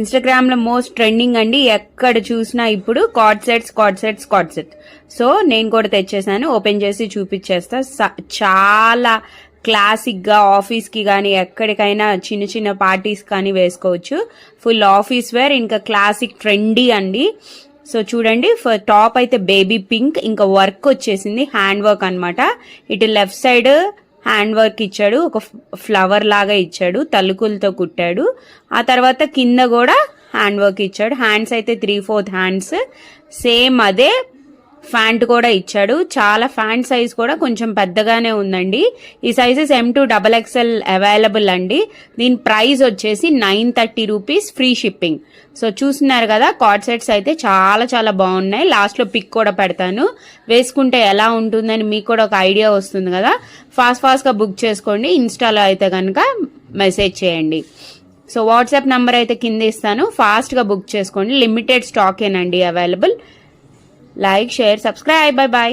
Instagram లో most trending అండి, ఎక్కడ చూసినా ఇప్పుడు కార్డ్ సెట్స్. సో నేను కూడా తెచ్చేసాను, ఓపెన్ చేసి చూపించేస్తా. చాలా క్లాసిక్ గా ఆఫీస్ కి గానీ ఎక్కడికైనా చిన్న పార్టీస్ కానీ వేసుకోవచ్చు. ఫుల్ ఆఫీస్ వేర్, ఇంకా క్లాసిక్ ట్రెండీ అండి. సో చూడండి, టాప్ అయితే బేబీ పింక్, ఇంకా వర్క్ వచ్చేసింది హ్యాండ్ వర్క్ అనమాట. ఇటు లెఫ్ట్ సైడ్ హ్యాండ్ వర్క్ ఇచ్చాడు, ఒక ఫ్లవర్ లాగా ఇచ్చాడు, తలుకులతో కుట్టాడు. ఆ తర్వాత కింద కూడా హ్యాండ్ వర్క్ ఇచ్చాడు. హ్యాండ్స్ అయితే 3/4 హ్యాండ్స్, సేమ్ అదే. ఫ్యాంట్ కూడా ఇచ్చాడు. చాలా ఫ్యాంట్ సైజ్ కూడా కొంచెం పెద్దగానే ఉందండి. ఈ సైజెస్ M2 XXL అవైలబుల్ అండి. దీని ప్రైస్ వచ్చేసి 930 రూపీస్, ఫ్రీ షిప్పింగ్. సో చూస్తున్నారు కదా, కార్డ్ సెట్స్ అయితే చాలా బాగున్నాయి. లాస్ట్ లో పిక్ కూడా పెడతాను, వేసుకుంటే ఎలా ఉంటుందని మీకు కూడా ఒక ఐడియా వస్తుంది కదా. ఫాస్ట్ గా బుక్ చేసుకోండి. ఇన్స్టాలో అయితే కనుక మెసేజ్ చేయండి. సో వాట్సాప్ నంబర్ అయితే కింద ఇస్తాను, ఫాస్ట్ గా బుక్ చేసుకోండి. లిమిటెడ్ స్టాక్ ఏనండి available. Like, share, subscribe. Bye bye.